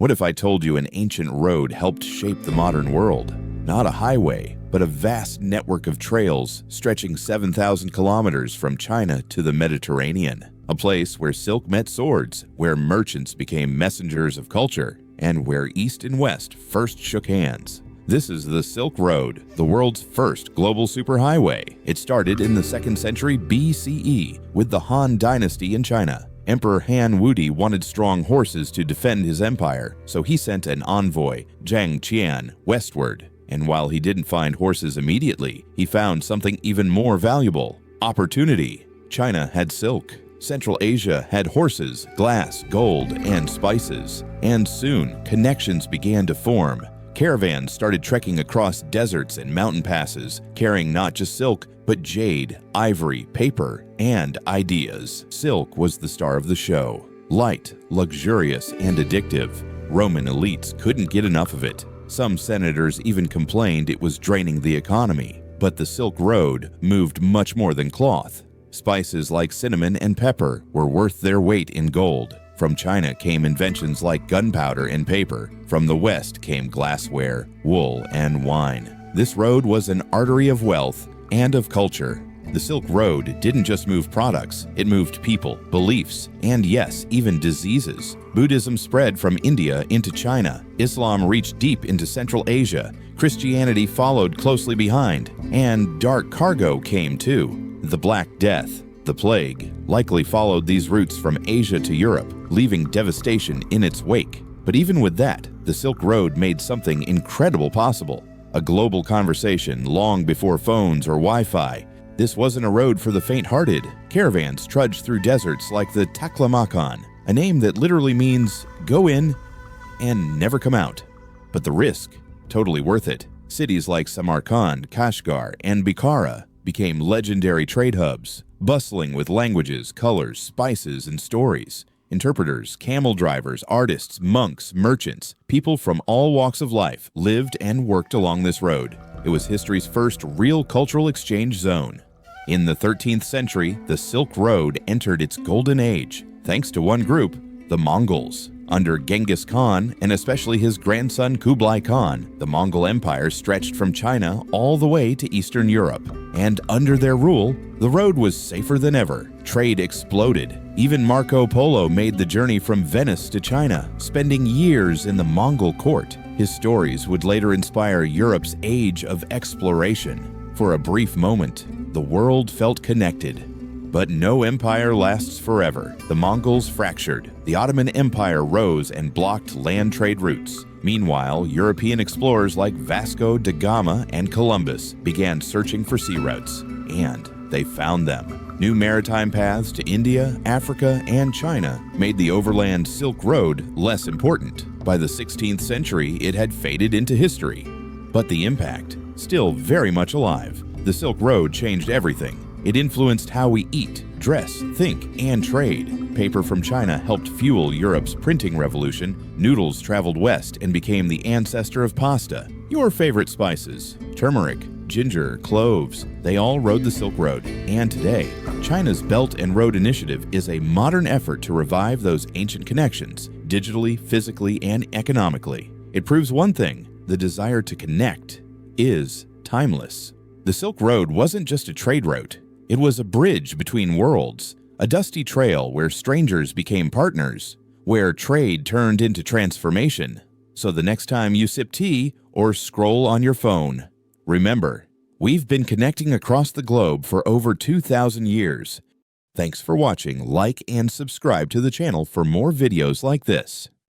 What if I told you an ancient road helped shape the modern world? Not a highway, but a vast network of trails stretching 7,000 kilometers from China to the Mediterranean. A place where silk met swords, where merchants became messengers of culture, and where East and West first shook hands. This is the Silk Road, the world's first global superhighway. It started in the 2nd century BCE with the Han Dynasty in China. Emperor Han Wudi wanted strong horses to defend his empire, so he sent an envoy, Zhang Qian, westward. And while he didn't find horses immediately, he found something even more valuable: opportunity. China had silk. Central Asia had horses, glass, gold, and spices. And soon, connections began to form. Caravans started trekking across deserts and mountain passes, carrying not just silk, but jade, ivory, paper, and ideas. Silk was the star of the show. Light, luxurious, and addictive. Roman elites couldn't get enough of it. Some senators even complained it was draining the economy. But the Silk Road moved much more than cloth. Spices like cinnamon and pepper were worth their weight in gold. From China came inventions like gunpowder and paper. From the West came glassware, wool, and wine. This road was an artery of wealth and of culture. The Silk Road didn't just move products, it moved people, beliefs, and yes, even diseases. Buddhism spread from India into China. Islam reached deep into Central Asia. Christianity followed closely behind. And dark cargo came too. The Black Death, the plague, likely followed these routes from Asia to Europe, leaving devastation in its wake. But even with that, the Silk Road made something incredible possible. A global conversation long before phones or Wi-Fi. This wasn't a road for the faint-hearted. Caravans trudged through deserts like the Taklamakan, a name that literally means go in and never come out. But the risk, totally worth it. Cities like Samarkand, Kashgar, and Bukhara became legendary trade hubs, bustling with languages, colors, spices, and stories. Interpreters, camel drivers, artists, monks, merchants, people from all walks of life lived and worked along this road. It was history's first real cultural exchange zone. In the 13th century, the Silk Road entered its golden age, thanks to one group, the Mongols. Under Genghis Khan, and especially his grandson Kublai Khan, the Mongol Empire stretched from China all the way to Eastern Europe. And under their rule, the road was safer than ever. Trade exploded. Even Marco Polo made the journey from Venice to China, spending years in the Mongol court. His stories would later inspire Europe's age of exploration. For a brief moment, the world felt connected. But no empire lasts forever. The Mongols fractured. The Ottoman Empire rose and blocked land trade routes. Meanwhile, European explorers like Vasco da Gama and Columbus began searching for sea routes. And they found them. New maritime paths to India, Africa, and China made the overland Silk Road less important. By the 16th century, it had faded into history. But the impact, still very much alive. The Silk Road changed everything. It influenced how we eat, dress, think, and trade. Paper from China helped fuel Europe's printing revolution. Noodles traveled west and became the ancestor of pasta. Your favorite spices, turmeric, ginger, cloves, they all rode the Silk Road. And today, China's Belt and Road Initiative is a modern effort to revive those ancient connections, digitally, physically, and economically. It proves one thing: the desire to connect is timeless. The Silk Road wasn't just a trade route. It was a bridge between worlds, a dusty trail where strangers became partners, where trade turned into transformation. So the next time you sip tea or scroll on your phone, remember, we've been connecting across the globe for over 2,000 years. Thanks for watching. Like and subscribe to the channel for more videos like this.